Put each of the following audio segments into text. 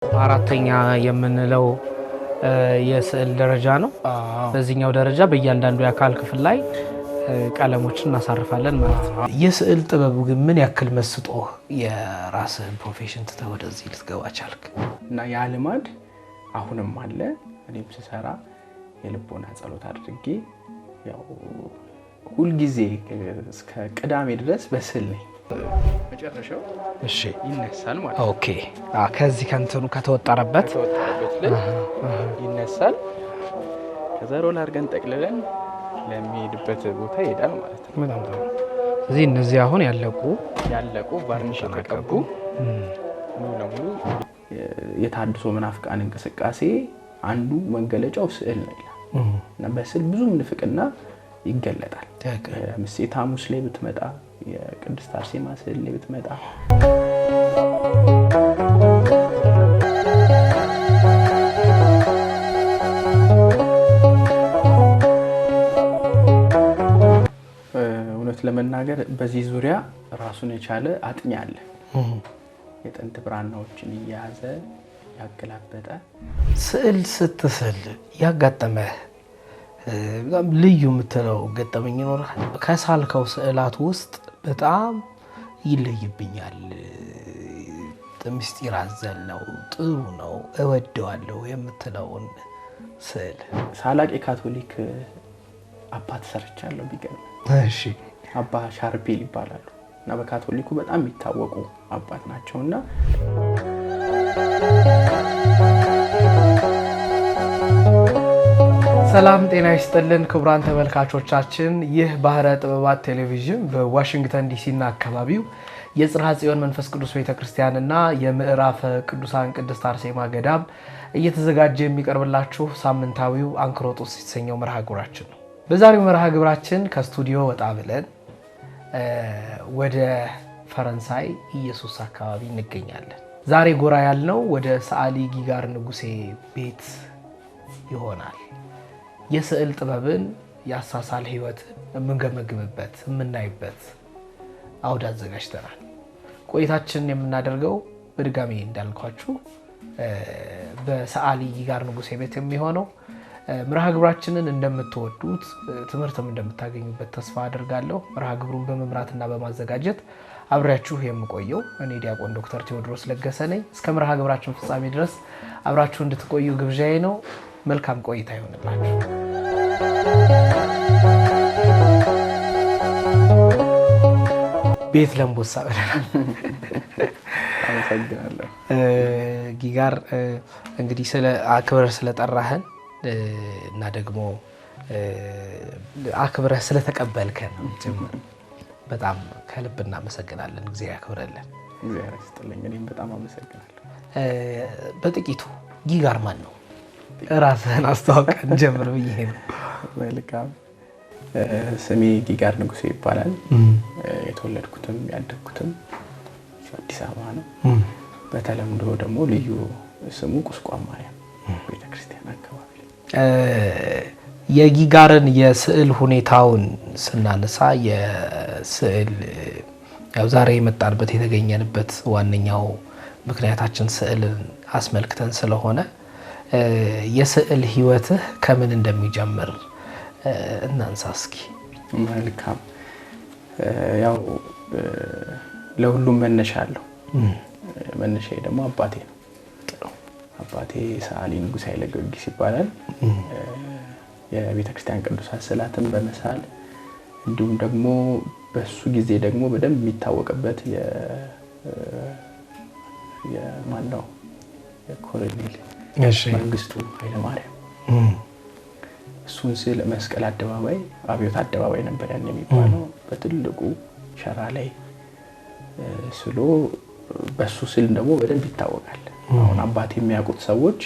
አራተኛ የምንለው የስዕል ደረጃ ነው። በዚህኛው ደረጃ በእያንዳንዱ የአካል ክፍል ላይ ቀለሞችን እናሳርፋለን ማለት ነው። የስዕል ጥበቡ ግን ምን ያክል መስጦህ የራስህን ፕሮፌሽን ትተህ ወደዚህ ልትገባ ቻልክ? እና ያ ልማድ አሁንም አለ። እኔም ስሰራ የልቦና ጸሎት አድርጌ ያው ሁልጊዜ እስከ ቅዳሜ ድረስ በስዕል ነኝ። መጨረሻው እሺ ይነሳል ማለት ነው። ኦኬ ከዚህ ከንተኑ ከተወጠረበት ይነሳል። ከዛ ሮል አድርገን ጠቅልለን ለሚሄድበት ቦታ ይሄዳል ማለት ነው። በጣም ጥሩ። እዚህ እነዚህ አሁን ያለቁ ቫርኒሽ ተቀቡ ሙሉ ለሙሉ የታድሶ መናፍቃን እንቅስቃሴ አንዱ መገለጫው ስዕል ነው ይላል እና በስዕል ብዙ ምንፍቅና ይገለጣል። ምሴተ ሐሙስ ላይ ብትመጣ የቅድስት አርሴማ ስዕል ላይ ብትመጣ እውነት ለመናገር በዚህ ዙሪያ ራሱን የቻለ አጥኚ አለ። የጥንት ብራናዎችን እየያዘ ያገላበጠ ስዕል ስትስል ያጋጠመህ በጣም ልዩ የምትለው ገጠመኝ ይኖራል? ከሳልከው ስዕላት ውስጥ በጣም ይለይብኛል፣ ምስጢር አዘል ነው፣ ጥሩ ነው፣ እወደዋለሁ የምትለውን ስዕል? ሳላቅ የካቶሊክ አባት ሰርቻለሁ። ቢገርም እሺ፣ አባ ሻርፔል ይባላሉ እና በካቶሊኩ በጣም የሚታወቁ አባት ናቸውና ሰላም ጤና ይስጥልን ክቡራን ተመልካቾቻችን፣ ይህ ባህረ ጥበባት ቴሌቪዥን በዋሽንግተን ዲሲና አካባቢው የጽርሐ ጽዮን መንፈስ ቅዱስ ቤተክርስቲያንና የምዕራፈ ቅዱሳን ቅድስት አርሴማ ገዳም እየተዘጋጀ የሚቀርብላችሁ ሳምንታዊው አንክሮጦስ የተሰኘው መርሃ ግብራችን ነው። በዛሬው መርሃ ግብራችን ከስቱዲዮ ወጣ ብለን ወደ ፈረንሳይ ኢየሱስ አካባቢ እንገኛለን። ዛሬ ጎራ ያልነው ወደ ሰዓሊ ጊጋር ንጉሴ ቤት ይሆናል። የስዕል ጥበብን የአሳሳል ህይወትን የምንገመግምበት የምናይበት አውድ አዘጋጅተናል። ቆይታችን የምናደርገው በድጋሚ እንዳልኳችሁ በሰዓሊ ጊጋር ንጉሴ ቤት የሚሆነው መርሃ ግብራችንን እንደምትወዱት ትምህርትም እንደምታገኙበት ተስፋ አድርጋለሁ። መርሃ ግብሩን በመምራትና በማዘጋጀት አብራችሁ የምቆየው እኔ ዲያቆን ዶክተር ቴዎድሮስ ለገሰ ነኝ። እስከ መርሃ ግብራችን ፍጻሜ ድረስ አብራችሁ እንድትቆዩ ግብዣዬ ነው። መልካም ቆይታ ይሆንላችሁ። ቤት ለምቦሳ ብለናል። አመሰግናለሁ ጊጋር፣ እንግዲህ ስለ አክብረህ ስለጠራህን እና ደግሞ አክብረህ ስለተቀበልከን ጭምር በጣም ከልብ እናመሰግናለን። እግዚአብሔር ያክብረልን። እግዚአብሔር ይስጥልኝ። እኔም በጣም አመሰግናለሁ። በጥቂቱ ጊጋር ማን ነው? ራስህን አስተዋውቀን ጀምር ብዬ ነው። መልካም። ስሜ ጊጋር ንጉሴ ይባላል። የተወለድኩትም ያደግኩትም አዲስ አበባ ነው። በተለምዶ ደግሞ ልዩ ስሙ ቁስቋም ማርያም ቤተክርስቲያን አካባቢ። የጊጋርን የስዕል ሁኔታውን ስናነሳ የስዕል ያው ዛሬ የመጣንበት የተገኘንበት ዋነኛው ምክንያታችን ስዕልን አስመልክተን ስለሆነ የስዕል ህይወትህ ከምን እንደሚጀምር እናንሳ እስኪ። መልካም። ያው ለሁሉም መነሻ አለው። መነሻዬ ደግሞ አባቴ ነው። አባቴ ሰዓሊ ንጉሴ ኃይለ ጊዮርጊስ ይባላል። የቤተክርስቲያን ቅዱሳት ስዕላትን በመሳል እንዲሁም ደግሞ በሱ ጊዜ ደግሞ በደንብ የሚታወቅበት የማነው የኮሎኔል መንግስቱ ኃይለማርያም እሱን ስዕል መስቀል አደባባይ አብዮት አደባባይ ነበር ያን የሚባለው በትልቁ ሸራ ላይ ስሎ በሱ ስዕል ደግሞ በደንብ ይታወቃል። አሁን አባቴ የሚያውቁት ሰዎች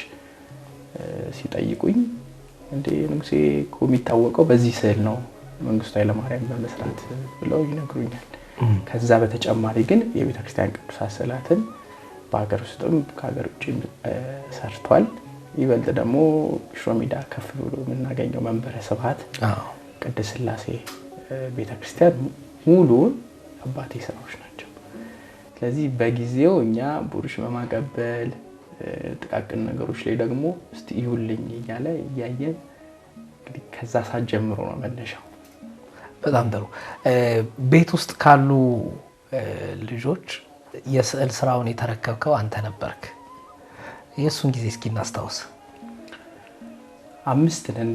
ሲጠይቁኝ እንዴ ንጉሴ እኮ የሚታወቀው በዚህ ስዕል ነው መንግስቱ ኃይለማርያም በመስራት ብለው ይነግሩኛል። ከዛ በተጨማሪ ግን የቤተክርስቲያን ቅዱሳት ስዕላትን በሀገር ውስጥም ከሀገር ውጭም ሰርቷል። ይበልጥ ደግሞ ሽሮሜዳ ከፍ ብሎ የምናገኘው መንበረ ስብሐት ቅድስት ሥላሴ ቤተክርስቲያን ሙሉውን አባቴ ስራዎች ናቸው። ስለዚህ በጊዜው እኛ ቡሩሽ በማቀበል ጥቃቅን ነገሮች ላይ ደግሞ እስቲ ይሁልኝ እያለ እያየን እንግዲህ ከዛ ሰዓት ጀምሮ ነው መነሻው። በጣም ጥሩ። ቤት ውስጥ ካሉ ልጆች የስዕል ስራውን የተረከብከው አንተ ነበርክ። የእሱን ጊዜ እስኪ እናስታውስ። 5 ነን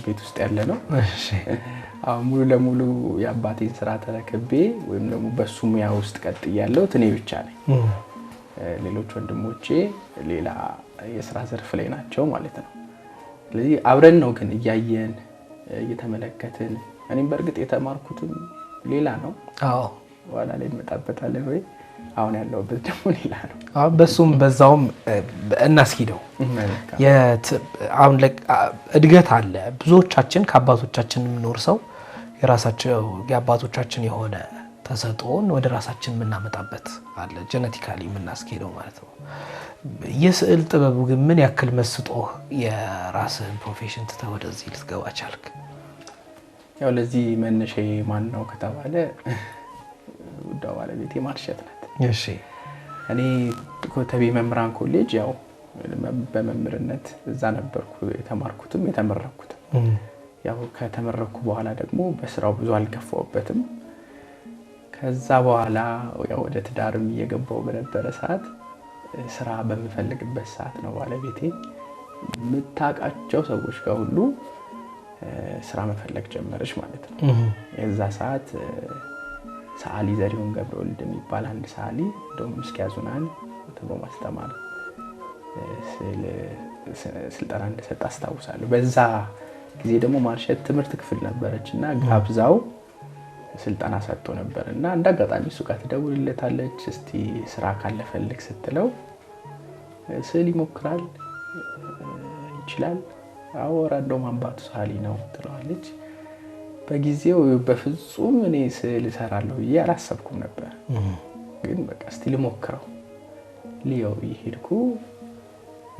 ቤት ውስጥ ያለ ነው። አሁን ሙሉ ለሙሉ የአባቴን ስራ ተረክቤ ወይም ደግሞ በሱ ሙያ ውስጥ ቀጥያለሁ እኔ ብቻ ነኝ። ሌሎች ወንድሞቼ ሌላ የስራ ዘርፍ ላይ ናቸው ማለት ነው። ስለዚህ አብረን ነው ግን እያየን እየተመለከትን። እኔም በእርግጥ የተማርኩትም ሌላ ነው። አዎ ዋላ ላይ እንመጣበታለን ወይ አሁን ያለውበት ደግሞ ሌላ ነው። አሁን በሱም በዛውም እናስኪደው። አሁን እድገት አለ። ብዙዎቻችን ከአባቶቻችን የምንወርሰው የራሳቸው የአባቶቻችን የሆነ ተሰጥኦን ወደ ራሳችን የምናመጣበት አለ፣ ጄኔቲካሊ የምናስኬደው ማለት ነው። የስዕል ጥበቡ ግን ምን ያክል መስጦህ የራስህን ፕሮፌሽን ትተህ ወደዚህ ልትገባ ቻልክ? ያው ለዚህ መነሻ ማን ነው ከተባለ ውዷ ባለቤቴ ማርሸት ናት። እሺ እኔ ኮተቤ መምህራን ኮሌጅ ያው በመምህርነት እዛ ነበርኩ የተማርኩትም የተመረኩትም። ያው ከተመረኩ በኋላ ደግሞ በስራው ብዙ አልገፋውበትም። ከዛ በኋላ ያው ወደ ትዳርም እየገባው በነበረ ሰዓት ስራ በምፈልግበት ሰዓት ነው ባለቤቴ የምታውቃቸው ሰዎች ጋር ሁሉ ስራ መፈለግ ጀመረች ማለት ነው። የዛ ሰዓት ሰዓሊ ዘሪሁን ገብረወልድ የሚባል አንድ ሰዓሊ እንደውም እስኪያዙናን ተብሎ ማስተማር ስልጠና እንደሰጠ አስታውሳለሁ። በዛ ጊዜ ደግሞ ማርሸት ትምህርት ክፍል ነበረችና ጋብዛው ስልጠና ሰጥቶ ነበርና እንደ አጋጣሚ እሱ ጋር ትደውልለታለች። እስቲ ስራ ካለ ፈልግ ስትለው ስዕል ይሞክራል ይችላል አወራዶ ማንባቱ ሰዓሊ ነው ትለዋለች። በጊዜው በፍጹም እኔ ስዕል እሰራለሁ ብዬ አላሰብኩም ነበር። ግን በቃ እስቲ ልሞክረው ሊየው ይሄድኩ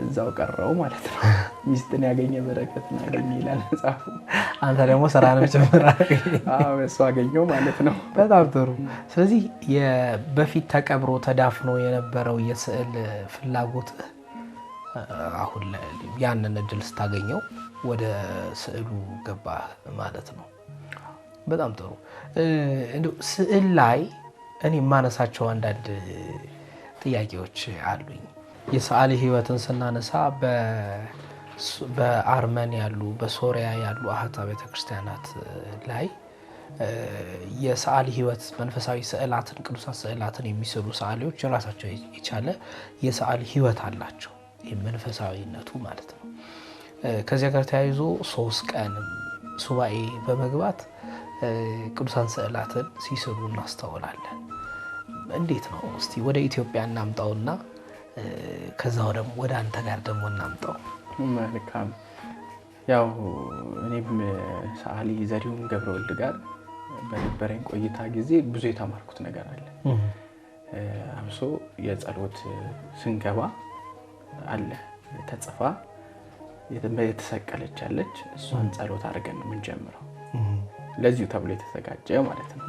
እዛው ቀረው ማለት ነው። ሚስትን ያገኘ በረከትን ያገኘ ይላል መጽሐፉ። አንተ ደግሞ ስራንም ጀምራ እሱ አገኘው ማለት ነው። በጣም ጥሩ። ስለዚህ በፊት ተቀብሮ ተዳፍኖ የነበረው የስዕል ፍላጎት አሁን ያንን እድል ስታገኘው ወደ ስዕሉ ገባ ማለት ነው። በጣም ጥሩ። እንደው ስዕል ላይ እኔ የማነሳቸው አንዳንድ ጥያቄዎች አሉኝ። የሰዓሊ ህይወትን ስናነሳ በአርመን ያሉ በሶሪያ ያሉ አህታ ቤተክርስቲያናት ላይ የሰዓሊ ህይወት መንፈሳዊ ስዕላትን ቅዱሳት ስዕላትን የሚስሉ ሰዓሊዎች የራሳቸው የቻለ የሰዓሊ ህይወት አላቸው። መንፈሳዊነቱ ማለት ነው። ከዚያ ጋር ተያይዞ 3 ቀን ሱባኤ በመግባት ቅዱሳን ስዕላትን ሲስሉ እናስተውላለን። እንዴት ነው? እስቲ ወደ ኢትዮጵያ እናምጣውና ከዛው ደግሞ ወደ አንተ ጋር ደግሞ እናምጣው። መልካም። ያው እኔም ሰዓሊ ዘሪሁን ገብረወልድ ጋር በነበረኝ ቆይታ ጊዜ ብዙ የተማርኩት ነገር አለ። አብሶ የጸሎት ስንገባ አለ ተጽፋ የተሰቀለች አለች። እሷን ጸሎት አድርገን ነው የምንጀምረው። ለዚሁ ተብሎ የተዘጋጀ ማለት ነው።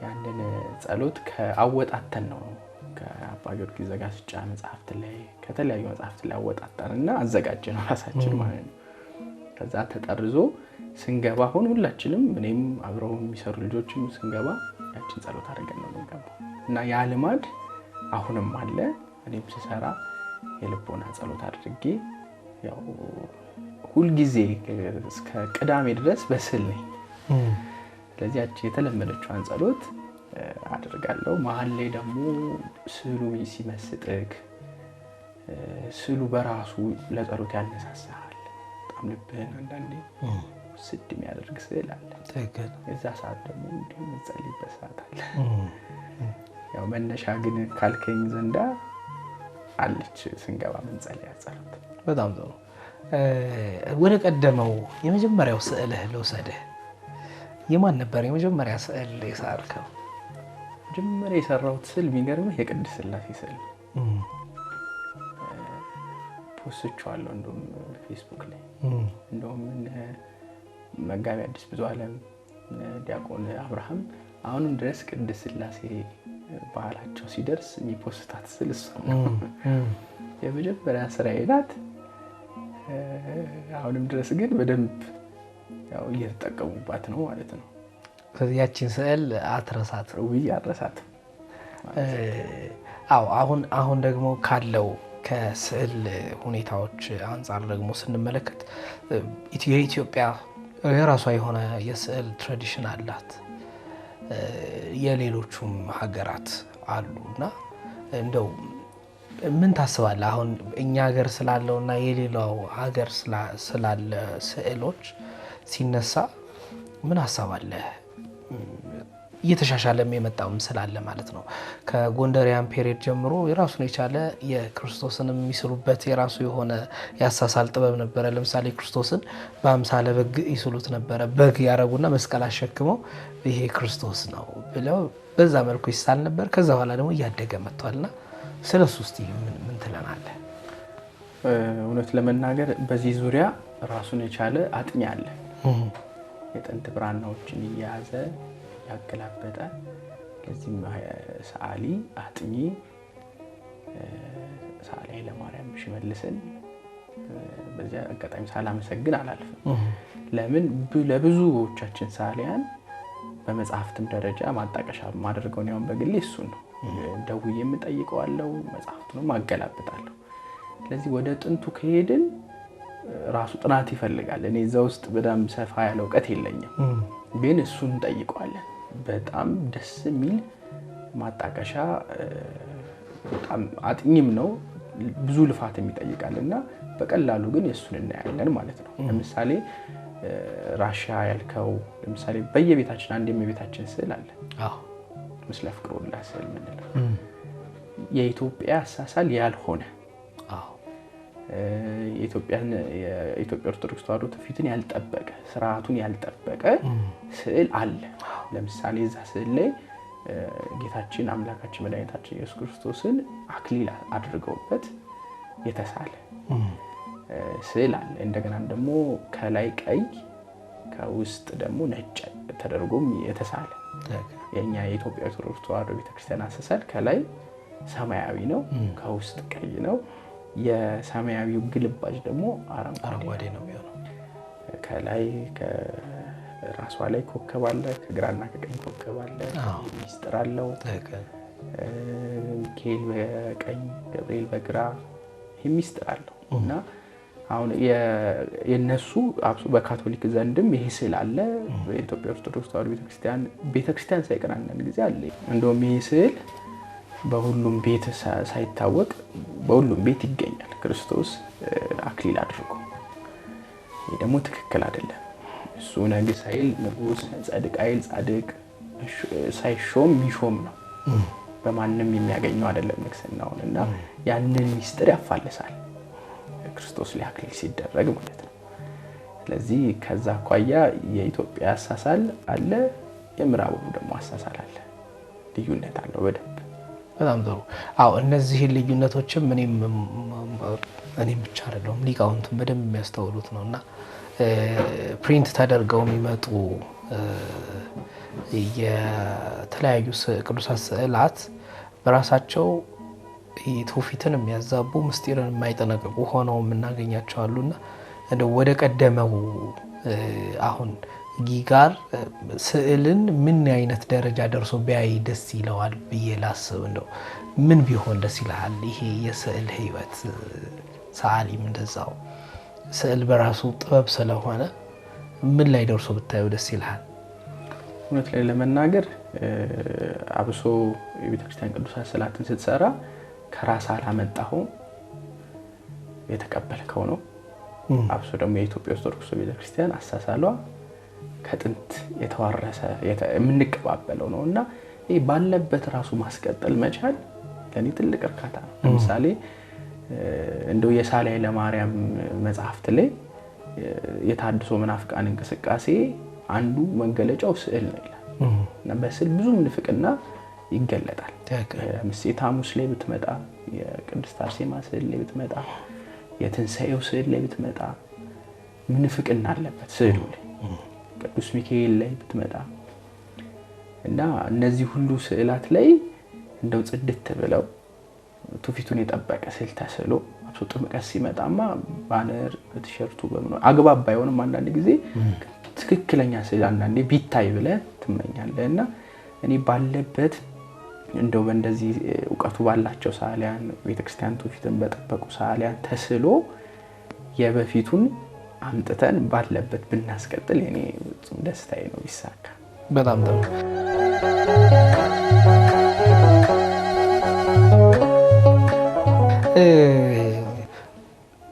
ያንን ጸሎት ከአወጣተን ነው ከአባ ጊዮርጊስ ዘጋስጫ መጽሐፍት ላይ ከተለያዩ መጽሐፍት ላይ አወጣጣንና አዘጋጀነው ራሳችን ማለት ነው። ከዛ ተጠርዞ ስንገባ ሁላችንም እኔም አብረው የሚሰሩ ልጆችም ስንገባ ያችን ጸሎት አድርገን ነው የምንገባው እና ያ ልማድ አሁንም አለ። እኔም ስሰራ የልቦና ጸሎት አድርጌ ያው ሁልጊዜ እስከ ቅዳሜ ድረስ በስዕል ነኝ። ስለዚህ የተለመደችውን ጸሎት አድርጋለሁ። መሀል ላይ ደግሞ ስዕሉ ሲመስጥክ ስዕሉ በራሱ ለጸሎት ያነሳሳል። በጣም ልብህን አንዳንዴ ስድ የሚያደርግ ስዕል አለ። የዛ ሰዓት ደግሞ እንዲሁ የምጸልይበት ሰዓት አለ። ያው መነሻ ግን ካልከኝ ዘንዳ አለች ስንገባ ምንጸልያ ጸሎት። በጣም ጥሩ። ወደ ቀደመው የመጀመሪያው ስዕልህ ልውሰድህ። የማን ነበር የመጀመሪያ ስዕል የሳልከው? መጀመሪያ የሰራሁት ስዕል የሚገርምህ የቅድስት ሥላሴ ስዕል ፖስቼዋለሁ። እንደውም ፌስቡክ ላይ እንደውም መጋቢ አዲስ ብዙ ዓለም ዲያቆን አብርሃም አሁንም ድረስ ቅድስት ሥላሴ ባህላቸው ሲደርስ የሚፖስታት ስዕል እሱ ነው። የመጀመሪያ ስራዬ ናት። አሁንም ድረስ ግን በደንብ ያው እየተጠቀሙባት ነው ማለት ነው። ያቺን ስዕል አትረሳት ውይ አትረሳትም። አዎ አሁን ደግሞ ካለው ከስዕል ሁኔታዎች አንፃር ደግሞ ስንመለከት የኢትዮጵያ የራሷ የሆነ የስዕል ትራዲሽን አላት። የሌሎቹም ሀገራት አሉና እንደው ምን ታስባለህ? አሁን እኛ ሀገር ስላለውና የሌላው ሀገር ስላለ ስዕሎች ሲነሳ ምን ሀሳብ አለ? እየተሻሻለም የመጣው ስላለ ማለት ነው። ከጎንደሪያን ፔሪድ ጀምሮ የራሱን የቻለ የክርስቶስን የሚስሉበት የራሱ የሆነ ያሳሳል ጥበብ ነበረ። ለምሳሌ ክርስቶስን በአምሳለ በግ ይስሉት ነበረ። በግ ያረጉና መስቀል አሸክመው ይሄ ክርስቶስ ነው ብለው በዛ መልኩ ይሳል ነበር። ከዛ በኋላ ደግሞ እያደገ መጥቷልና ስለሱ እስቲ ምን ትለናለህ? እውነት ለመናገር በዚህ ዙሪያ ራሱን የቻለ አጥኚ አለ። የጥንት ብራናዎችን እየያዘ ያገላበጠ ለዚህም ሰዓሊ አጥኚ ሰዓሊ ኃይለማርያም ሽመልስን በዚያ አጋጣሚ ሳላመሰግን አላልፍም። ለምን ለብዙዎቻችን ሰዓሊያን በመጽሐፍትም ደረጃ ማጣቀሻ ማድረገው ነው በግሌ እሱን ነው። ደውዬ የምጠይቀዋለሁ፣ መጽሐፍቱንም አገላብጣለሁ። ስለዚህ ወደ ጥንቱ ከሄድን ራሱ ጥናት ይፈልጋል። እኔ እዛ ውስጥ በጣም ሰፋ ያለ እውቀት የለኝም፣ ግን እሱን እንጠይቀዋለን። በጣም ደስ የሚል ማጣቀሻ በጣም አጥኚም ነው፣ ብዙ ልፋትም ይጠይቃልና በቀላሉ ግን የሱን እናያለን ማለት ነው። ለምሳሌ ራሻ ያልከው ለምሳሌ በየቤታችን አንድ የቤታችን ስዕል አለ። ምስለ ፍቅር ወላ ስዕል ምንለው የኢትዮጵያ አሳሳል ያልሆነ የኢትዮጵያ ኦርቶዶክስ ተዋሕዶ ትውፊትን ያልጠበቀ ስርዓቱን ያልጠበቀ ስዕል አለ። ለምሳሌ እዛ ስዕል ላይ ጌታችን አምላካችን መድኃኒታችን ኢየሱስ ክርስቶስን አክሊል አድርገውበት የተሳለ ስዕል አለ። እንደገናም ደግሞ ከላይ ቀይ ከውስጥ ደግሞ ነጭ ተደርጎም የተሳለ የኛ የኢትዮጵያ ኦርቶዶክስ ተዋሕዶ ቤተክርስቲያን አሳሳል ከላይ ሰማያዊ ነው፣ ከውስጥ ቀይ ነው። የሰማያዊው ግልባጭ ደግሞ አረንጓዴ ነው የሚሆነው። ከላይ ከራሷ ላይ ኮከብ አለ፣ ከግራና ከቀኝ ኮከብ አለ። ሚስጥር አለው። ሚካኤል በቀኝ ገብርኤል በግራ ሚስጥር አለው እና አሁን የነሱ አብሶ በካቶሊክ ዘንድም ይሄ ስዕል አለ። በኢትዮጵያ ኦርቶዶክስ ተዋሕዶ ቤተክርስቲያን ሳይቀር አንዳንድ ጊዜ አለ። እንደውም ይሄ ስዕል በሁሉም ቤት ሳይታወቅ በሁሉም ቤት ይገኛል። ክርስቶስ አክሊል አድርጎ ይሄ ደግሞ ትክክል አይደለም። እሱ ንጉሥ ኃይል ንጉሥ፣ ጻድቅ ኃይል ጻድቅ፣ ሳይሾም ሚሾም ነው። በማንም የሚያገኘው አይደለም ንግስናውን እና ያንን ሚስጥር ያፋልሳል ክርስቶስ ላይ አክሊል ሲደረግ ማለት ነው። ስለዚህ ከዛ አኳያ የኢትዮጵያ አሳሳል አለ፣ የምዕራቡ ደግሞ አሳሳል አለ። ልዩነት አለው በደንብ። በጣም ጥሩ። አዎ እነዚህ ልዩነቶችም እኔም ብቻ አይደለም ሊቃውንቱም በደንብ የሚያስተውሉት ነውና ፕሪንት ተደርገው የሚመጡ የተለያዩ ቅዱሳት ስዕላት በራሳቸው ትውፊትን የሚያዛቡ ምስጢርን የማይጠነቅቁ ሆነው የምናገኛቸው አሉና እንደው ወደ ቀደመው አሁን ጊጋር ስዕልን ምን አይነት ደረጃ ደርሶ ቢያይ ደስ ይለዋል ብዬ ላስብ። እንደው ምን ቢሆን ደስ ይላል? ይሄ የስዕል ህይወት ሰዓሊም እንደዛው ስዕል በራሱ ጥበብ ስለሆነ ምን ላይ ደርሶ ብታዩ ደስ ይላል? እውነት ላይ ለመናገር አብሶ የቤተክርስቲያን ቅዱሳት ስዕላትን ስትሰራ ከራስ አላመጣኸው የተቀበልከው ነው። አብሶ ደግሞ የኢትዮጵያ ኦርቶዶክስ ቤተክርስቲያን አሳሳሏ ከጥንት የተዋረሰ የምንቀባበለው ነውና ይሄ ባለበት ራሱ ማስቀጠል መቻል ለኔ ትልቅ እርካታ ነው። ለምሳሌ እንደው የሰዓሊ ኃይለማርያም መጽሐፍት ላይ የታድሶ መናፍቃን እንቅስቃሴ አንዱ መገለጫው ስዕል ነው ይላል እና በስዕል ብዙ ምንፍቅና ይገለጣል። ምሴተ ሐሙስ ላይ ብትመጣ፣ የቅድስት አርሴማ ስዕል ላይ ብትመጣ፣ የትንሣኤው ስዕል ላይ ብትመጣ ምንፍቅና አለበት ስዕሉ ላይ። ቅዱስ ሚካኤል ላይ ብትመጣ እና እነዚህ ሁሉ ስዕላት ላይ እንደው ጽድት ብለው ትውፊቱን የጠበቀ ስዕል ተስሎ አብሶ ጥምቀት ሲመጣማ ባነር በቲሸርቱ በምን አግባብ ባይሆንም አንዳንድ ጊዜ ትክክለኛ ስዕል አንዳንዴ ቢታይ ብለህ ትመኛለህና እኔ ባለበት እንደው በእንደዚህ ዕውቀቱ ባላቸው ሰዓሊያን ቤተክርስቲያን ትውፊትን በጠበቁ ሰዓሊያን ተስሎ የበፊቱን አምጥተን ባለበት ብናስቀጥል እኔ ደስታዬ ነው ቢሳካ። በጣም ጥሩ።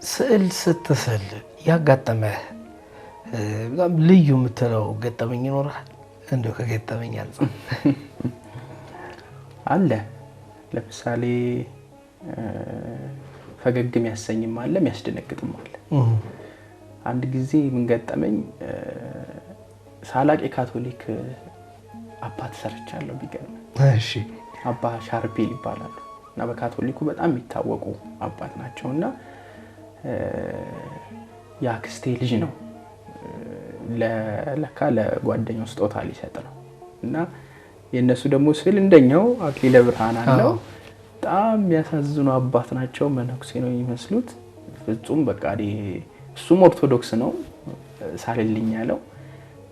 ስዕል ስትስል ያጋጠመህ በጣም ልዩ የምትለው ገጠመኝ ይኖራል? እንደው ከገጠመኝ አንፃር አለ። ለምሳሌ ፈገግም ያሰኝም አለ የሚያስደነግጥም አለ። አንድ ጊዜ ምን ገጠመኝ፣ ሳላቅ የካቶሊክ አባት ሰርቻለሁ ቢገርም። እሺ። አባ ሻርፔል ይባላሉ እና በካቶሊኩ በጣም የሚታወቁ አባት ናቸውና ያክስቴ ልጅ ነው ለካ ለጓደኛው ስጦታ ሊሰጥ ነው እና የነሱ ደግሞ ስዕል እንደኛው አክሊለ ብርሃን አለው። በጣም የሚያሳዝኑ አባት ናቸው። መነኩሴ ነው የሚመስሉት ፍጹም በቃ እሱም ኦርቶዶክስ ነው ሳልልኝ ያለው።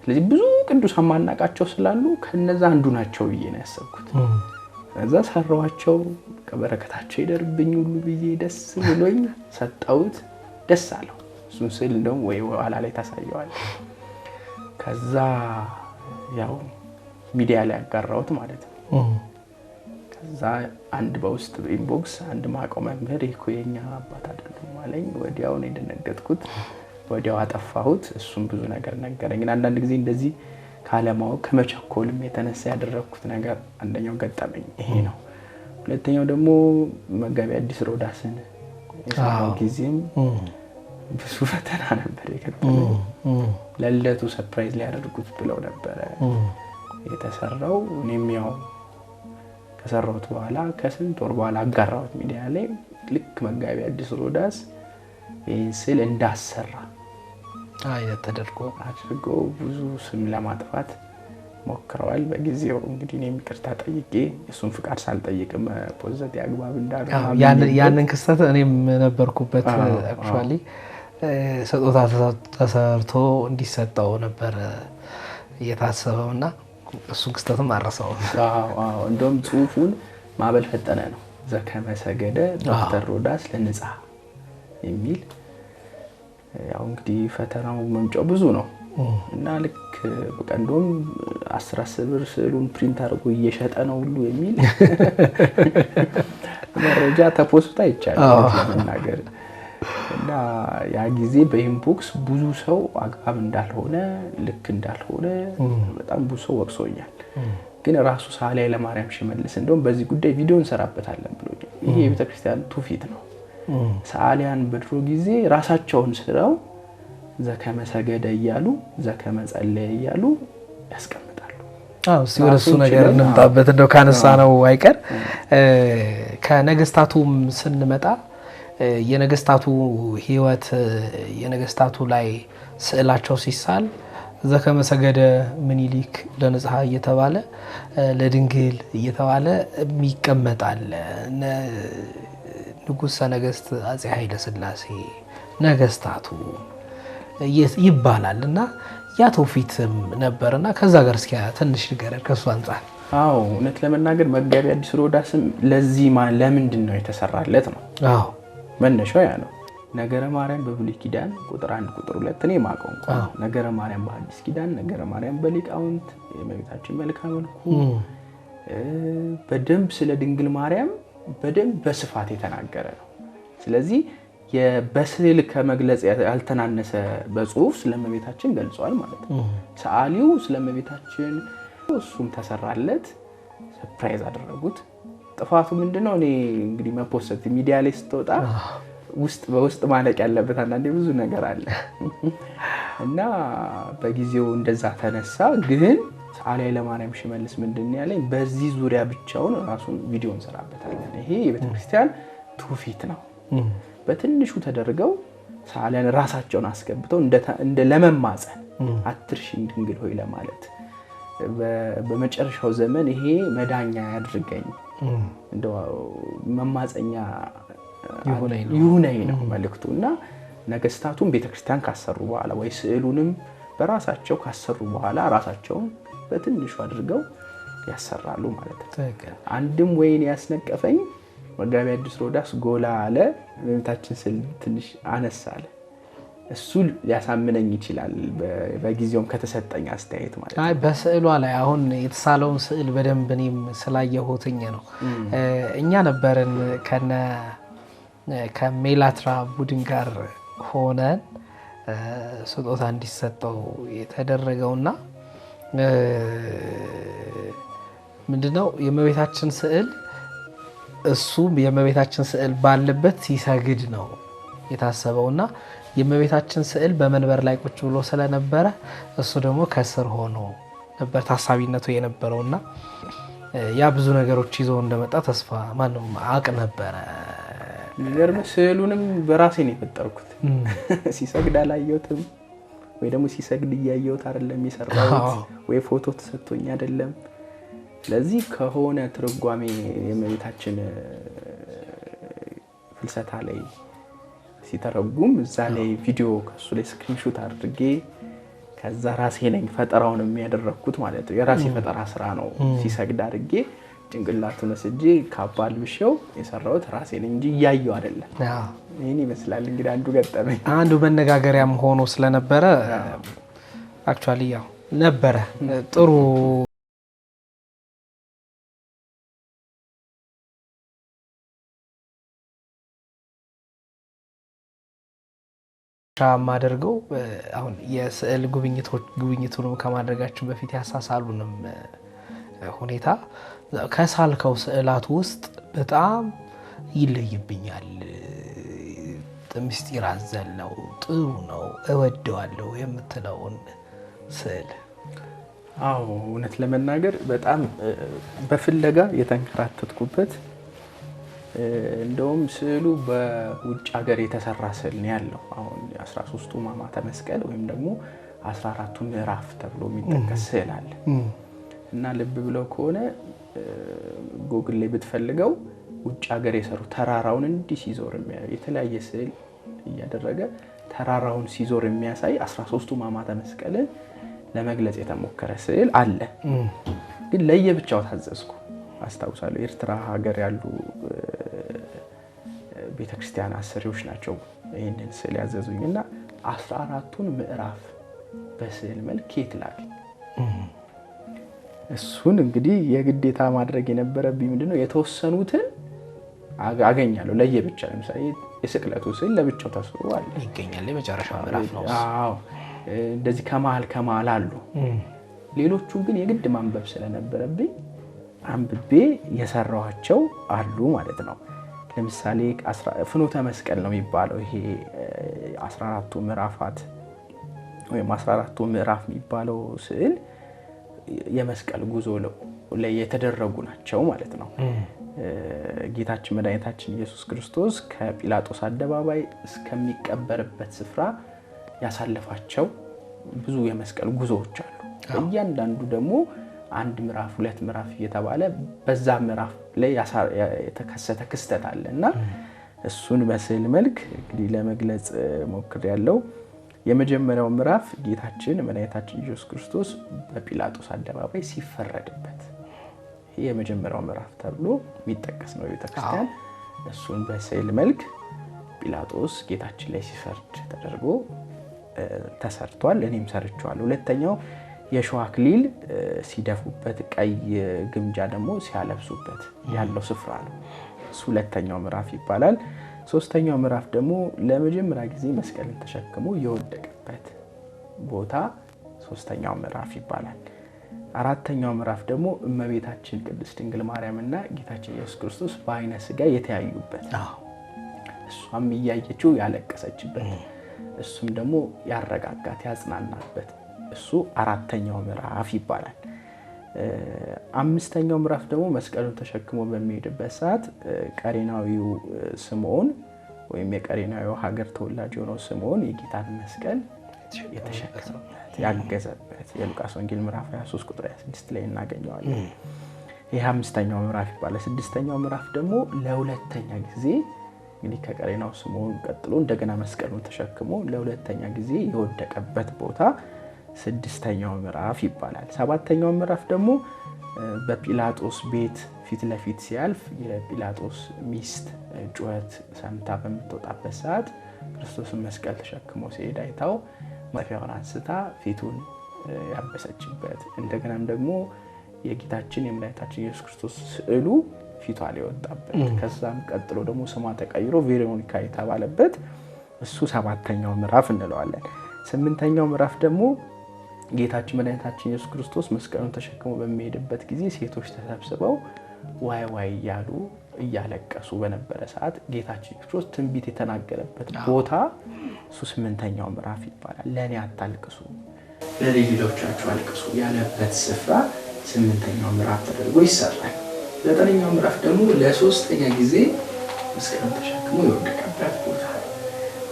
ስለዚህ ብዙ ቅዱሳን ማናቃቸው ስላሉ ከነዛ አንዱ ናቸው ብዬ ነው ያሰብኩት። ከዛ ሰራዋቸው ከበረከታቸው ይደርብኝ ሁሉ ብዬ ደስ ብሎኝ ሰጣሁት። ደስ አለው። እሱን ስዕል እንደውም ወይ ኋላ ላይ ታሳየዋል። ከዛ ያው ሚዲያ ላይ ያጋራሁት ማለት ነው። ከዛ አንድ በውስጥ ኢንቦክስ አንድ ማቀው መምህር ይኮ የኛ አባት አይደለም ማለኝ። ወዲያው ነው የደነገጥኩት። ወዲያው አጠፋሁት። እሱም ብዙ ነገር ነገረኝ። ግን አንዳንድ ጊዜ እንደዚህ ካለማወቅ ከመቸኮልም የተነሳ ያደረኩት ነገር አንደኛው ገጠመኝ ይሄ ነው። ሁለተኛው ደግሞ መጋቢ አዲስ ሮዳስን የሰራው ጊዜም ብዙ ፈተና ነበር የገጠመኝ። ለልደቱ ሰርፕራይዝ ሊያደርጉት ብለው ነበር የተሰራው። እኔም ያው ከሰራሁት በኋላ ከስንት ወር በኋላ አጋራሁት ሚዲያ ላይ። ልክ መጋቢ አዲስ ሮዳስ ይህን ስዕል እንዳሰራ አይነት ተደርጎ አድርገው ብዙ ስም ለማጥፋት ሞክረዋል። በጊዜው እንግዲህ እኔም ይቅርታ ጠይቄ እሱን ፍቃድ ሳልጠይቅም ፖዘት ያግባብ እንዳሉ ያንን ክስተት እኔም ነበርኩበት። አክቹአሊ ስጦታ ተሰርቶ እንዲሰጠው ነበር የታሰበውና እሱን ክስተትም አረሳው። አዎ እንደውም ጽሁፉን ማዕበል ፈጠነ ነው ዘከመ ሰገደ ዶክተር ሮዳስ ለንጻ የሚል። ያው እንግዲህ ፈተናው መምጫው ብዙ ነው እና ልክ በቃ እንደውም 10 ብር ስዕሉን ፕሪንት አድርጎ እየሸጠ ነው ሁሉ የሚል መረጃ ተፖስታ ይቻላል ለመናገር። እና ያ ጊዜ በኢንቦክስ ብዙ ሰው አግባብ እንዳልሆነ ልክ እንዳልሆነ በጣም ብዙ ሰው ወቅሶኛል። ግን ራሱ ሳህሌ ለማርያም ሽመልስ እንደውም በዚህ ጉዳይ ቪዲዮ እንሰራበታለን ብሎኛል። ይሄ የቤተክርስቲያን ትውፊት ነው። ሰዓሊያን በድሮ ጊዜ ራሳቸውን ስራው ዘከመ ሰገደ እያሉ ዘከመ ጸለየ እያሉ ያስቀምጣሉ። ሲወርሱ ነገር እንምጣበት እንደው ካነሳ ነው አይቀር ከነገስታቱም ስንመጣ የነገስታቱ ህይወት የነገስታቱ ላይ ስዕላቸው ሲሳል ዘከመ ሰገደ ምኒልክ ለንጽሐ እየተባለ ለድንግል እየተባለ የሚቀመጣል። ንጉሠ ነገስት አፄ ኃይለ ሥላሴ ነገስታቱ ይባላልና ያ ትውፊትም ነበርና ከዛ ጋር እስኪ ትንሽ ንገረን ከሱ አንፃር። አዎ እውነት ለመናገር መጋቢ አዲስ ሮዳስም ለዚህ ለምንድን ነው የተሰራለት ነው። አዎ መነሻው ያ ነው። ነገረ ማርያም በብሉይ ኪዳን ቁጥር 1 ቁጥር 2 እኔ ማቀው እንኳን ነገረ ማርያም በሐዲስ ኪዳን ነገረ ማርያም በሊቃውንት የእመቤታችን መልክዓ መልኩ በደንብ ስለ ድንግል ማርያም በደንብ በስፋት የተናገረ ነው። ስለዚህ በስዕል ከመግለጽ ያልተናነሰ በጽሁፍ ስለእመቤታችን ገልጿል ማለት ነው። ሰዓሊው ስለእመቤታችን እሱም ተሰራለት፣ ሰርፕራይዝ አደረጉት። ጥፋቱ ምንድነው? እኔ እንግዲህ መፖስት ሚዲያ ላይ ስትወጣ በውስጥ ማለቅ ያለበት አንዳንዴ ብዙ ነገር አለ እና በጊዜው እንደዛ ተነሳ። ግን ሰዓሊ ለማርያም ሽመልስ ምንድነው ያለኝ፣ በዚህ ዙሪያ ብቻውን ራሱን ቪዲዮ እንሰራበታለን። ይሄ የቤተክርስቲያን ትውፊት ነው። በትንሹ ተደርገው ሰዓሊያን ራሳቸውን አስገብተው እንደ ለመማፀን አትርሽኝ ድንግል ሆይ ለማለት በመጨረሻው ዘመን ይሄ መዳኛ ያድርገኝ እንደው መማፀኛ ይሁነኝ ነው መልእክቱና ነገስታቱን ቤተክርስቲያን ካሰሩ በኋላ ወይ ስዕሉንም በራሳቸው ካሰሩ በኋላ ራሳቸውን በትንሹ አድርገው ያሰራሉ ማለት ነው። አንድም ወይን ያስነቀፈኝ መጋቢ አዲስ ሮዳስ ጎላ አለ፣ እመቤታችን ስዕል ትንሽ አነስ አለ። እሱ ሊያሳምነኝ ይችላል በጊዜውም ከተሰጠኝ አስተያየት ማለት ነው። በስዕሏ ላይ አሁን የተሳለውን ስዕል በደንብ እኔም ስላየሁትኝ ነው። እኛ ነበርን ከሜላትራ ቡድን ጋር ሆነን ስጦታ እንዲሰጠው የተደረገውና ምንድነው የእመቤታችን ስዕል እሱም የእመቤታችን ስዕል ባለበት ሲሰግድ ነው የታሰበውና የእመቤታችን ስዕል በመንበር ላይ ቁጭ ብሎ ስለነበረ እሱ ደግሞ ከስር ሆኖ ነበር ታሳቢነቱ የነበረውና ያ ብዙ ነገሮች ይዞ እንደመጣ ተስፋ ማንም አቅ ነበረ። ለርም ስዕሉንም በራሴ ነው የፈጠርኩት። ሲሰግድ አላየሁትም ወይ ደግሞ ሲሰግድ እያየሁት አይደለም የሰራሁት ወይ ፎቶ ተሰጥቶኝ አይደለም። ስለዚህ ከሆነ ትርጓሜ የእመቤታችን ፍልሰታ ላይ ሲተረጉም እዛ ላይ ቪዲዮ ከሱ ላይ ስክሪንሾት አድርጌ ከዛ ራሴ ነኝ ፈጠራውን የሚያደርኩት ማለት ነው። የራሴ ፈጠራ ስራ ነው። ሲሰግድ አድርጌ ጭንቅላቱን ወስጄ ካባል ብሼው የሰራሁት ራሴ ነኝ እንጂ እያየሁ አይደለም። ይሄን ይመስላል እንግዲህ አንዱ ገጠመኝ። አንዱ መነጋገሪያም ሆኖ ስለነበረ አክቹአሊ ያው ነበረ ጥሩ ማደርገው አሁን የስዕል ጉብኝቱንም ከማድረጋችን በፊት ያሳሳሉንም ሁኔታ ከሳልከው ስዕላት ውስጥ በጣም ይለይብኛል፣ ምስጢር አዘል ነው፣ ጥሩ ነው፣ እወደዋለሁ የምትለውን ስዕል? አዎ እውነት ለመናገር በጣም በፍለጋ የተንከራተትኩበት እንደውም ስዕሉ በውጭ ሀገር የተሰራ ስዕል ነው ያለው። አሁን 13ቱ ሕማማተ መስቀል ወይም ደግሞ 14ቱ ምዕራፍ ተብሎ የሚጠቀስ ስዕል አለ እና ልብ ብለው ከሆነ ጎግል ላይ ብትፈልገው ውጭ ሀገር የሰሩ ተራራውን እንዲህ ሲዞር የሚያሳይ የተለያየ ስዕል እያደረገ ተራራውን ሲዞር የሚያሳይ 13ቱ ሕማማተ መስቀልን ለመግለጽ የተሞከረ ስዕል አለ። ግን ለየብቻው ታዘዝኩ። አስታውሳለሁ ኤርትራ ሀገር ያሉ ቤተክርስቲያን አሰሪዎች ናቸው ይሄንን ስዕል ያዘዙኝና 14ቱን ምዕራፍ በስዕል መልክ የትላል። እሱን እንግዲህ የግዴታ ማድረግ የነበረብኝ ምንድነው የተወሰኑትን አገኛለሁ ለየብቻ። ለምሳሌ የስቅለቱ ስዕል ለብቻው ተስሎ አለ ይገኛል፣ የመጨረሻው ምዕራፍ ነው። አዎ እንደዚህ ከመሃል አሉ። ሌሎቹን ግን የግድ ማንበብ ስለነበረብኝ አንብቤ የሰራኋቸው አሉ ማለት ነው። ለምሳሌ ፍኖተ መስቀል ነው የሚባለው ይሄ 14ቱ ምዕራፋት ወይም 14ቱ ምዕራፍ የሚባለው ስዕል የመስቀል ጉዞ ላይ የተደረጉ ናቸው ማለት ነው። ጌታችን መድኃኒታችን ኢየሱስ ክርስቶስ ከጲላጦስ አደባባይ እስከሚቀበርበት ስፍራ ያሳለፋቸው ብዙ የመስቀል ጉዞዎች አሉ። እያንዳንዱ ደግሞ አንድ ምዕራፍ ሁለት ምዕራፍ እየተባለ በዛ ምዕራፍ ላይ የተከሰተ ክስተት አለና እሱን በስዕል መልክ እንግዲህ ለመግለጽ ሞክሬያለሁ። የመጀመሪያው ምዕራፍ ጌታችን መድኃኒታችን ኢየሱስ ክርስቶስ በጲላጦስ አደባባይ ሲፈረድበት ይሄ የመጀመሪያው ምዕራፍ ተብሎ የሚጠቀስ ነው ቤተክርስቲያን። እሱን በስዕል መልክ ጲላጦስ ጌታችን ላይ ሲፈርድ ተደርጎ ተሰርቷል። እኔም ሰርቼዋለሁ። ሁለተኛው የሾህ አክሊል ሲደፉበት ቀይ ግምጃ ደግሞ ሲያለብሱበት ያለው ስፍራ ነው። እሱ ሁለተኛው ምዕራፍ ይባላል። ሶስተኛው ምዕራፍ ደግሞ ለመጀመሪያ ጊዜ መስቀልን ተሸክሞ የወደቀበት ቦታ ሶስተኛው ምዕራፍ ይባላል። አራተኛው ምዕራፍ ደግሞ እመቤታችን ቅድስት ድንግል ማርያምና ጌታችን ኢየሱስ ክርስቶስ በዓይነ ሥጋ የተያዩበት፣ እሷም እያየችው ያለቀሰችበት፣ እሱም ደግሞ ያረጋጋት ያጽናናበት፣ እሱ አራተኛው ምዕራፍ ይባላል። አምስተኛው ምዕራፍ ደግሞ መስቀሉን ተሸክሞ በሚሄድበት ሰዓት ቀሬናዊው ስምዖን ወይም የቀሬናዊው ሀገር ተወላጅ የሆነው ስምዖን የጌታን መስቀል የተሸከመበት ያገዘበት የሉቃስ ወንጌል ምዕራፍ 23 ቁጥር 26 ላይ እናገኘዋለን። ይሄ አምስተኛው ምዕራፍ ይባላል። ስድስተኛው ምዕራፍ ደግሞ ለሁለተኛ ጊዜ እንግዲህ ከቀሬናው ስምዖን ቀጥሎ እንደገና መስቀሉን ተሸክሞ ለሁለተኛ ጊዜ የወደቀበት ቦታ ስድስተኛው ምዕራፍ ይባላል። ሰባተኛው ምዕራፍ ደግሞ በጲላጦስ ቤት ፊት ለፊት ሲያልፍ የጲላጦስ ሚስት ጩኸት ሰምታ በምትወጣበት ሰዓት ክርስቶስን መስቀል ተሸክሞ ሲሄድ አይታው መጥፊያውን አንስታ ፊቱን ያበሰችበት፣ እንደገናም ደግሞ የጌታችን የመድኃኒታችን ኢየሱስ ክርስቶስ ስዕሉ ፊቷ ላይ ወጣበት፣ ከዛም ቀጥሎ ደግሞ ስሟ ተቀይሮ ቬሮኒካ የተባለበት እሱ ሰባተኛው ምዕራፍ እንለዋለን። ስምንተኛው ምዕራፍ ደግሞ ጌታችን መድኃኒታችን ኢየሱስ ክርስቶስ መስቀሉን ተሸክሞ በሚሄድበት ጊዜ ሴቶች ተሰብስበው ዋይ ዋይ እያሉ እያለቀሱ በነበረ ሰዓት ጌታችን ክርስቶስ ትንቢት የተናገረበት ቦታ እሱ ስምንተኛው ምዕራፍ ይባላል። ለእኔ አታልቅሱ ለሌሎቻችሁ አልቅሱ ያለበት ስፍራ ስምንተኛው ምዕራፍ ተደርጎ ይሰራል። ዘጠነኛው ምዕራፍ ደግሞ ለሶስተኛ ጊዜ መስቀሉን ተሸክሞ የወደቀበት ቦታ።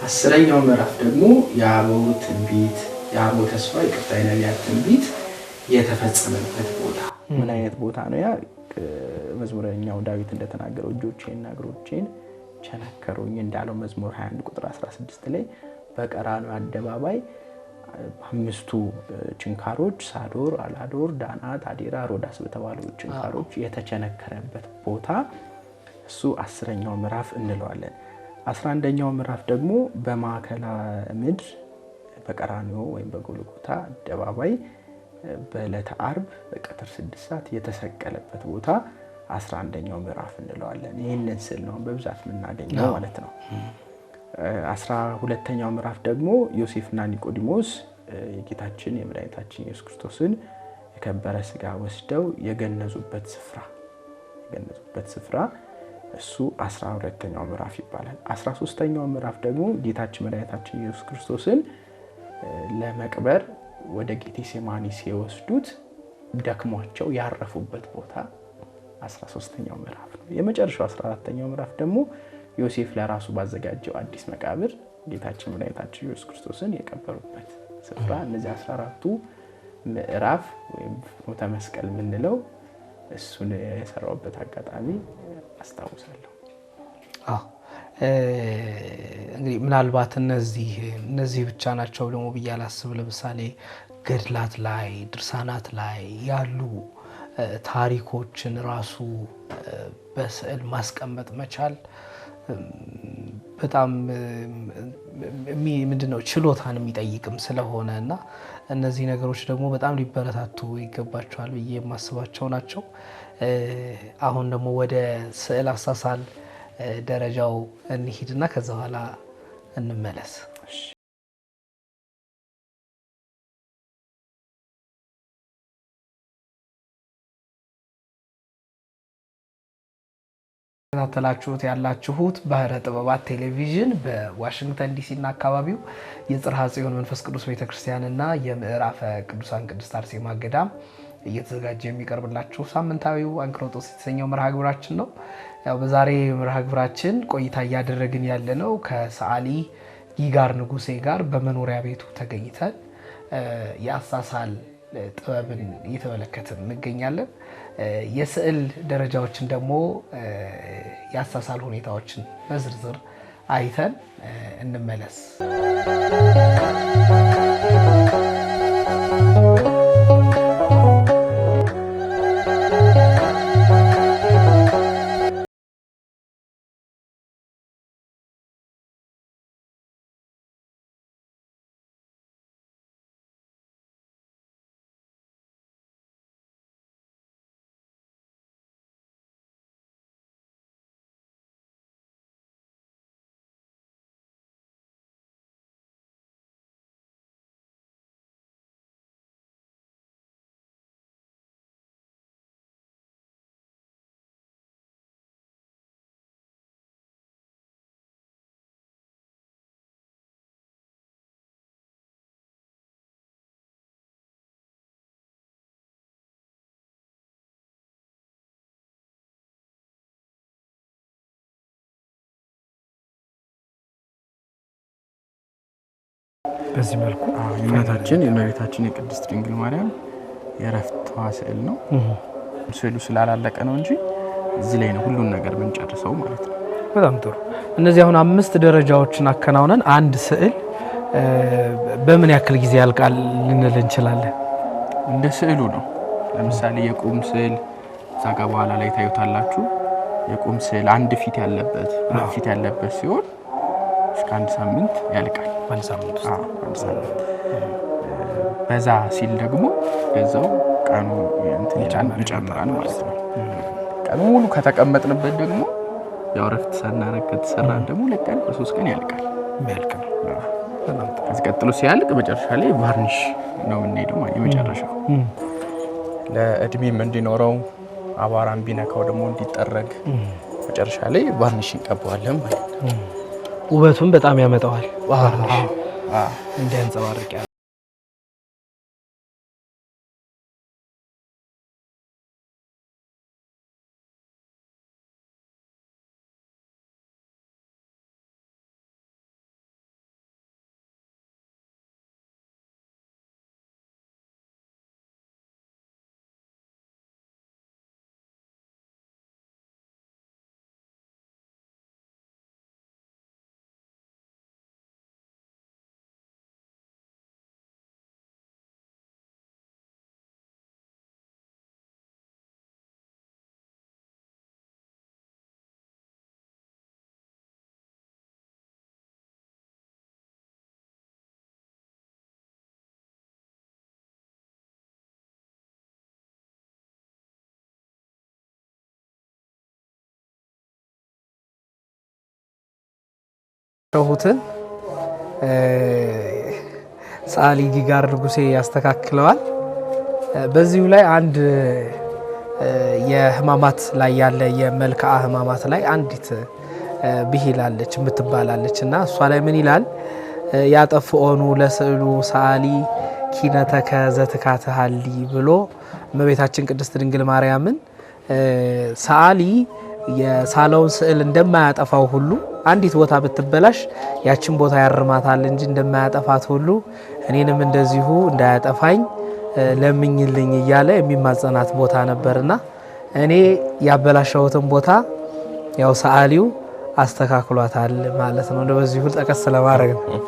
አስረኛው ምዕራፍ ደግሞ የአበው ትንቢት የአበው ተስፋ ይቅርታ የነቢያት ትንቢት የተፈጸመበት ቦታ። ምን አይነት ቦታ ነው ያ? መዝሙረኛው ዳዊት እንደተናገረው እጆቼንና እግሮቼን ቸነከሩኝ እንዳለው መዝሙር 21 ቁጥር 16 ላይ በቀራንዮ አደባባይ አምስቱ ችንካሮች ሳዶር፣ አላዶር፣ ዳናት፣ አዴራ፣ ሮዳስ በተባሉ ችንካሮች የተቸነከረበት ቦታ እሱ 10ኛው ምዕራፍ እንለዋለን። 11ኛው ምዕራፍ ደግሞ በማዕከላ ምድር በቀራንዮ ወይም በጎልጎታ አደባባይ በዕለተ ዓርብ በቀትር 6 ሰዓት የተሰቀለበት ቦታ 11ኛው ምዕራፍ እንለዋለን። ይህንን ስዕል ነው በብዛት የምናገኘው ማለት ነው። 12ኛው ምዕራፍ ደግሞ ዮሴፍና ኒቆዲሞስ የጌታችን የመድኃኒታችን ኢየሱስ ክርስቶስን የከበረ ስጋ ወስደው የገነዙበት ስፍራ እሱ 12ኛው ምዕራፍ ይባላል። 13ኛው ምዕራፍ ደግሞ ጌታችን መድኃኒታችን ኢየሱስ ክርስቶስን ለመቅበር ወደ ጌቴሴማኒ ሲወስዱት ደክሟቸው ያረፉበት ቦታ 13ኛው ምዕራፍ ነው። የመጨረሻው 14ኛው ምዕራፍ ደግሞ ዮሴፍ ለራሱ ባዘጋጀው አዲስ መቃብር ጌታችን መድኃኒታችን ኢየሱስ ክርስቶስን የቀበሩበት ስፍራ። እነዚህ 14ቱ ምዕራፍ ወይም ፍኖተ መስቀል የምንለው እሱን የሰራውበት አጋጣሚ አስታውሳለሁ። እንግዲህ ምናልባት እነዚህ ብቻ ናቸው ደግሞ ብዬ አላስብ። ለምሳሌ ገድላት ላይ ድርሳናት ላይ ያሉ ታሪኮችን ራሱ በስዕል ማስቀመጥ መቻል በጣም ምንድነው ችሎታን የሚጠይቅም ስለሆነ እና እነዚህ ነገሮች ደግሞ በጣም ሊበረታቱ ይገባቸዋል ብዬ የማስባቸው ናቸው። አሁን ደግሞ ወደ ስዕል አሳሳል ደረጃው እንሂድና ከዛ በኋላ እንመለስ። ተከታተላችሁት ያላችሁት ባህረ ጥበባት ቴሌቪዥን በዋሽንግተን ዲሲ እና አካባቢው የጽርሐ ጽዮን መንፈስ ቅዱስ ቤተክርስቲያንና የምዕራፈ ቅዱሳን ቅድስት አርሴማ ገዳም እየተዘጋጀ የሚቀርብላችሁ ሳምንታዊው አንክሮጦስ የተሰኘው መርሃ ግብራችን ነው። ያው በዛሬ መርሃ ግብራችን ቆይታ እያደረግን ያለነው ከሰዓሊ ይጋር ንጉሴ ጋር በመኖሪያ ቤቱ ተገኝተን የአሳሳል ጥበብን እየተመለከትን እንገኛለን። የስዕል ደረጃዎችን ደግሞ የአሳሳል ሁኔታዎችን በዝርዝር አይተን እንመለስ። በዚህ መልኩ የእናታችን የእመቤታችን የቅድስት ድንግል ማርያም የዕረፍቷ ስዕል ነው። ስዕሉ ስላላለቀ ነው እንጂ እዚህ ላይ ነው ሁሉን ነገር የምንጨርሰው ማለት ነው። በጣም ጥሩ። እነዚህ አሁን 5 ደረጃዎችን አከናውነን አንድ ስዕል በምን ያክል ጊዜ ያልቃል ልንል እንችላለን? እንደ ስዕሉ ነው። ለምሳሌ የቁም ስዕል እዛ ጋር በኋላ ላይ ታዩታላችሁ። የቁም ስዕል አንድ ፊት ያለበት ሁለት ፊት ያለበት ሲሆን እስከ 1 ሳምንት ያልቃል። 1 ሳምንት ውስጥ 1 ሳምንት። በዛ ሲል ደግሞ በዛው ቀኑ እንትን ይጨምራል ማለት ነው። ቀኑ ሙሉ ከተቀመጥንበት ደግሞ ያው ረፍት ሳናረግ ከተሰራን ደግሞ 2 ቀን በ3 ቀን ያልቃል። የሚያልቅ ነው። ከዚህ ቀጥሎ ሲያልቅ መጨረሻ ላይ ቫርኒሽ ነው የምንሄደው ማለት የመጨረሻው ለእድሜም እንዲኖረው አቧራም ቢነካው ደግሞ እንዲጠረግ መጨረሻ ላይ ቫርኒሽ እንቀባዋለን ማለት ነው። ውበቱን በጣም ያመጣዋል። ቫርኒሽ እንዲያንጸባርቅ ሆትን ሰዓሊ ጊጋር ንጉሴ ያስተካክለዋል። በዚሁ ላይ አንድ የህማማት ላይ ያለ የመልክዓ ህማማት ላይ አንዲት ብሂላለች የምትባላለች እና እሷ ላይ ምን ይላል? ያጠፍኦኑ ለስዕሉ ሰዓሊ ኪነተከ ዘትካትሃሊ ብሎ እመቤታችን ቅድስት ድንግል ማርያምን ሰዓሊ የሳለውን ስዕል እንደማያጠፋው ሁሉ አንዲት ቦታ ብትበላሽ ያችን ቦታ ያርማታል እንጂ እንደማያጠፋት ሁሉ እኔንም እንደዚሁ እንዳያጠፋኝ ለምኝልኝ እያለ የሚማጸናት ቦታ ነበርና እኔ ያበላሸሁትን ቦታ ያው ሰዓሊው አስተካክሏታል ማለት ነው። በዚሁ ጠቀስ ለማድረግ ነው።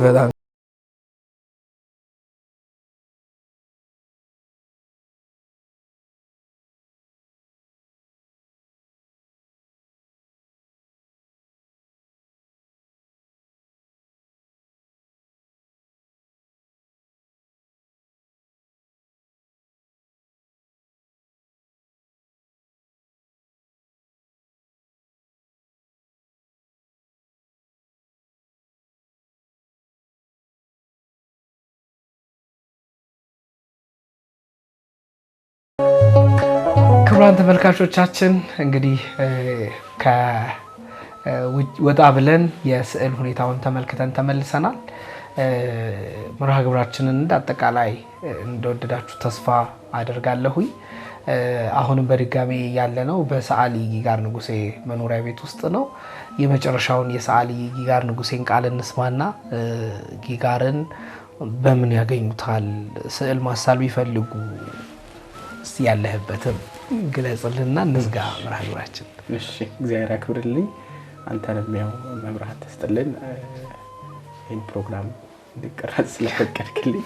በጣም ክቡራን ተመልካቾቻችን እንግዲህ ወጣ ብለን የስዕል ሁኔታውን ተመልክተን ተመልሰናል። መርሃ ግብራችንን እንዳጠቃላይ እንደወደዳችሁ ተስፋ አደርጋለሁኝ። አሁንም በድጋሚ ያለነው በሰዓሊ ጊጋር ንጉሴ መኖሪያ ቤት ውስጥ ነው። የመጨረሻውን የሰዓሊ ጊጋር ንጉሴን ቃል እንስማና ጊጋርን በምን ያገኙታል? ስዕል ማሳል ቢፈልጉ እስቲ ያለህበትም ግለጽልና እንዝጋ መርሃ ግብራችን። እሺ፣ እግዚአብሔር ያክብርልኝ። አንተንም ያው መብራህት ተስጥልን ይህን ፕሮግራም እንድቀረጽ ስለፈቀድክልኝ።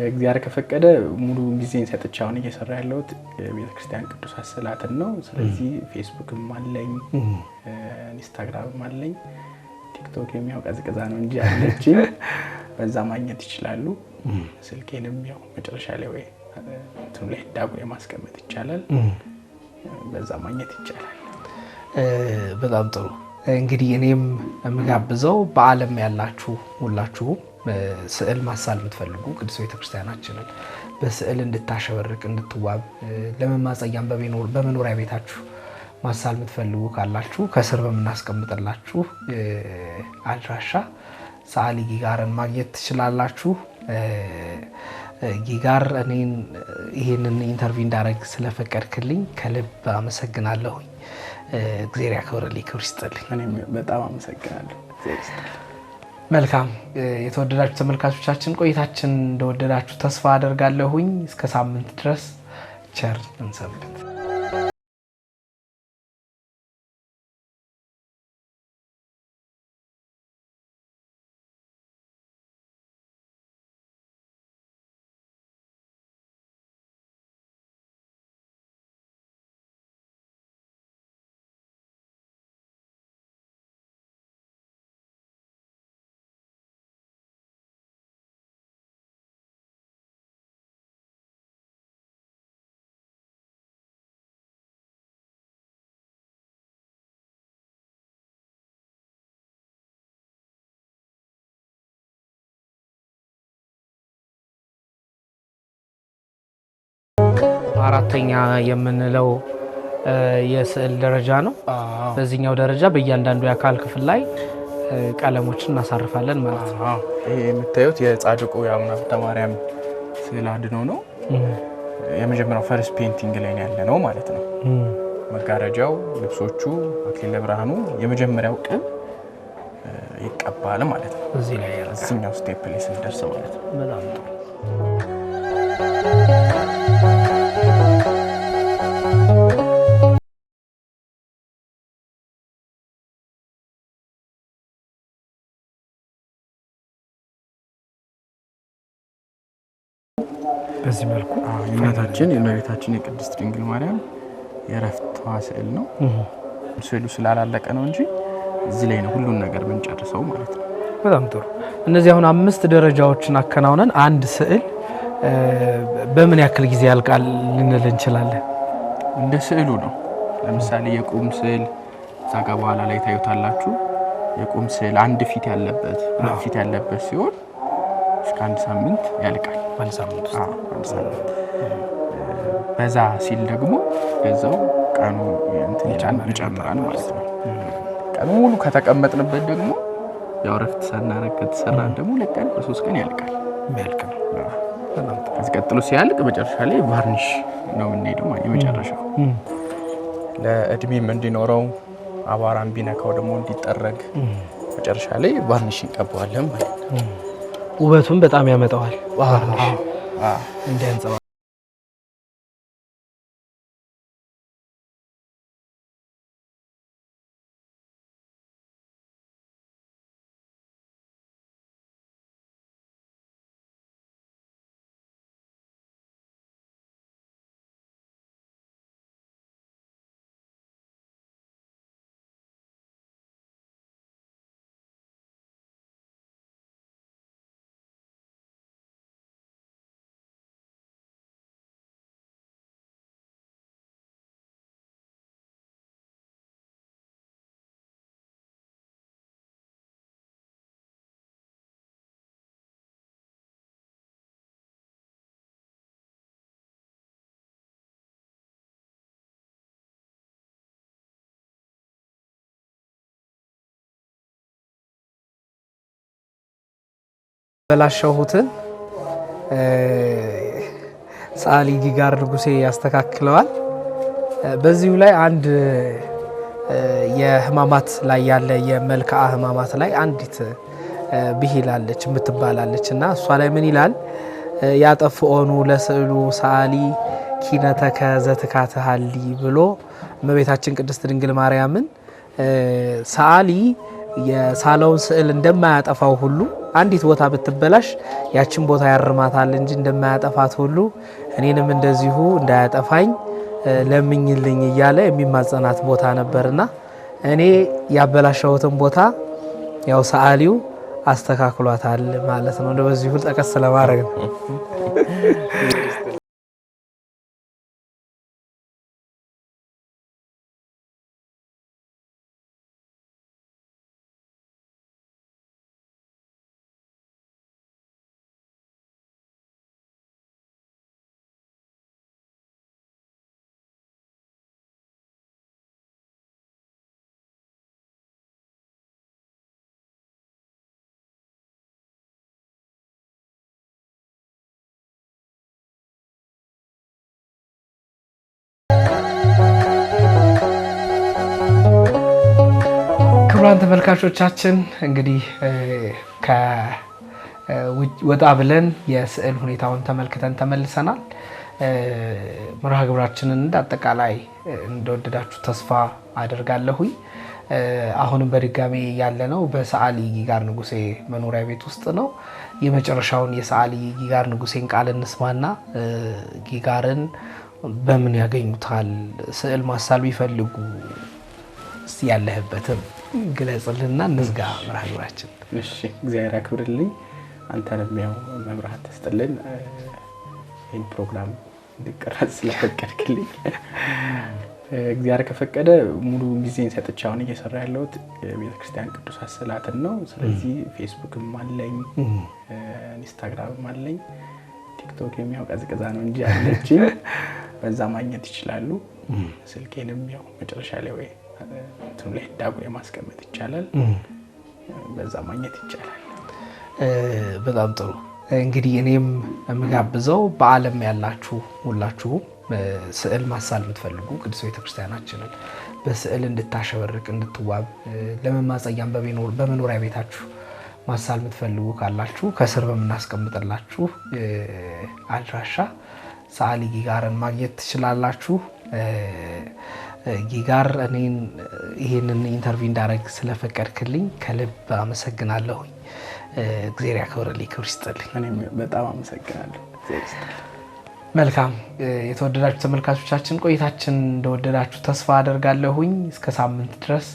እግዚአብሔር ከፈቀደ ሙሉ ጊዜን ሰጥቼ አሁን እየሰራ ያለሁት የቤተክርስቲያን ቅዱሳት ስዕላትን ነው። ስለዚህ ፌስቡክም አለኝ፣ ኢንስታግራምም አለኝ። ቲክቶክ የሚያው ቀዝቅዛ ነው እንጂ አለችኝ። በዛ ማግኘት ይችላሉ። ስልኬንም ያው መጨረሻ ላይ ወይ እንትኑ ላይ ዳጉ ማስቀመጥ ይቻላል። በዛ ማግኘት ይቻላል። በጣም ጥሩ። እንግዲህ እኔም የምጋብዘው በዓለም ያላችሁ ሁላችሁ ስዕል ማሳል የምትፈልጉ ቅዱስ ቤተክርስቲያናችንን በስዕል እንድታሸበርቅ እንድትዋብ ለመማፀያም በመኖሪያ ቤታችሁ ማሳል የምትፈልጉ ካላችሁ ከስር በምናስቀምጥላችሁ አድራሻ ሰዓሊ ጊጋርን ማግኘት ትችላላችሁ። ጊጋር እኔን ይሄንን ኢንተርቪው እንዳደረግ ስለፈቀድክልኝ ከልብ አመሰግናለሁኝ። እግዚአብሔር ያክብርልኝ፣ ክብር ይስጥልኝ። እኔም በጣም አመሰግናለሁ። መልካም የተወደዳችሁ ተመልካቾቻችን ቆይታችን እንደወደዳችሁ ተስፋ አደርጋለሁኝ። እስከ ሳምንት ድረስ ቸር እንሰንብት። አራተኛ የምንለው የስዕል ደረጃ ነው። በዚህኛው ደረጃ በእያንዳንዱ የአካል ክፍል ላይ ቀለሞችን እናሳርፋለን ማለት ነው። ይሄ የምታዩት የጻድቁ የአቡነ ሀብተ ማርያም ስዕል አድኖ ነው። የመጀመሪያው ፈርስት ፔንቲንግ ላይ ያለ ነው ማለት ነው። መጋረጃው፣ ልብሶቹ፣ አክሊለ ብርሃኑ የመጀመሪያው ቅብ ይቀባል ማለት ነው። እዚህ ላይ እዚህኛው ስቴፕ ላይ ስንደርስ ማለት ነው። በጣም ጥሩ። በዚህ መልኩ የእመቤታችን የቅድስት ድንግል ማርያም የዕረፍቷ ስዕል ነው። ስዕሉ ስላላለቀ ነው እንጂ እዚህ ላይ ነው ሁሉን ነገር ብንጨርሰው ማለት ነው። በጣም ጥሩ። እነዚህ አሁን 5 ደረጃዎችን አከናውነን አንድ ስዕል በምን ያክል ጊዜ ያልቃል ልንል እንችላለን? እንደ ስዕሉ ነው። ለምሳሌ የቁም ስዕል እዛ ጋር በኋላ ላይ ታዩታላችሁ። የቁም ስዕል አንድ ፊት ያለበት ፊት ያለበት ሲሆን እስከ 1 ሳምንት ያልቃል። አንድ ሳምንት በዛ ሲል ደግሞ በዛው ቀኑ ይጨምራል ማለት ነው። ቀኑ ሙሉ ከተቀመጥንበት ደግሞ ያው ረፍት ሳናረግ ከተሰራን ደግሞ 2 ቀን በ3 ቀን ያልቃል። ከዚህ ቀጥሎ ሲያልቅ መጨረሻ ላይ ቫርኒሽ ነው የምንሄደው ማለት የመጨረሻው ለእድሜም እንዲኖረው አቧራም ቢነካው ደግሞ እንዲጠረግ መጨረሻ ላይ ቫርኒሽ እንቀባዋለን ማለት ነው። ውበቱን በጣም ያመጣዋል። እንዲያንጸባ በላሸሁትን ሰዓሊ ጊጋር ንጉሴ ያስተካክለዋል። በዚሁ ላይ አንድ የህማማት ላይ ያለ የመልክዓ ህማማት ላይ አንዲት ብሂላለች የምትባላለች እና እሷ ላይ ምን ይላል? ያጠፍኦኑ ለስዕሉ ሰዓሊ ኪነተከ ዘትካትሃሊ ብሎ እመቤታችን ቅድስት ድንግል ማርያምን ሰዓሊ የሳለውን ስዕል እንደማያጠፋው ሁሉ አንዲት ቦታ ብትበላሽ ያችን ቦታ ያርማታል እንጂ እንደማያጠፋት ሁሉ እኔንም እንደዚሁ እንዳያጠፋኝ ለምኝልኝ እያለ የሚማጸናት ቦታ ነበርና እኔ ያበላሸሁትን ቦታ ያው ሰዓሊው አስተካክሏታል ማለት ነው። በዚሁ ጠቀስ ለማድረግ ነው። ክቡራን ተመልካቾቻችን እንግዲህ ወጣ ብለን የስዕል ሁኔታውን ተመልክተን ተመልሰናል። መርሃ ግብራችንን እንዳጠቃላይ እንደወደዳችሁ ተስፋ አደርጋለሁኝ። አሁንም በድጋሚ ያለነው በሰዓሊ ይጊጋር ንጉሴ መኖሪያ ቤት ውስጥ ነው። የመጨረሻውን የሰዓሊ ይጊጋር ንጉሴን ቃል እንስማና ይጊጋርን በምን ያገኙታል፣ ስዕል ማሳል ቢፈልጉ እስቲ ያለህበትን ግለጽልንና እንዝጋ መርሃ ግብራችን። እሺ፣ እግዚአብሔር ያክብርልኝ። አንተንም ያው መብራህት ተስጥልን ይህን ፕሮግራም እንዲቀረጽ ስለፈቀድክልኝ። እግዚአብሔር ከፈቀደ ሙሉ ጊዜን ሰጥቼ አሁን እየሰራ ያለሁት የቤተክርስቲያን ቅዱሳት ስዕላትን ነው። ስለዚህ ፌስቡክም አለኝ፣ ኢንስታግራምም አለኝ። ቲክቶክ የሚያው ቀዝቅዛ ነው እንጂ አለችኝ። በዛ ማግኘት ይችላሉ። ስልኬንም ያው መጨረሻ ላይ ወይ እንትኑ ላይ ዳጉ ማስቀመጥ ይቻላል። በዛ ማግኘት ይቻላል። በጣም ጥሩ። እንግዲህ እኔም የምጋብዘው በዓለም ያላችሁ ሁላችሁ ስዕል ማሳል የምትፈልጉ ቅዱስ ቤተክርስቲያናችንን በስዕል እንድታሸበርቅ እንድትዋብ ለመማፀኛም በመኖሪያ ቤታችሁ ማሳል የምትፈልጉ ካላችሁ ከስር በምናስቀምጥላችሁ አድራሻ ሰዓሊ ይጊጋርን ማግኘት ትችላላችሁ። ይጊጋር እኔን ይሄንን ኢንተርቪው እንዳደረግ ስለፈቀድክልኝ ከልብ አመሰግናለሁኝ። እግዚአብሔር ያክብርልኝ፣ ክብር ይስጥልኝ። እኔም በጣም አመሰግናለሁ። መልካም የተወደዳችሁ ተመልካቾቻችን ቆይታችን እንደወደዳችሁ ተስፋ አደርጋለሁኝ። እስከ ሳምንት ድረስ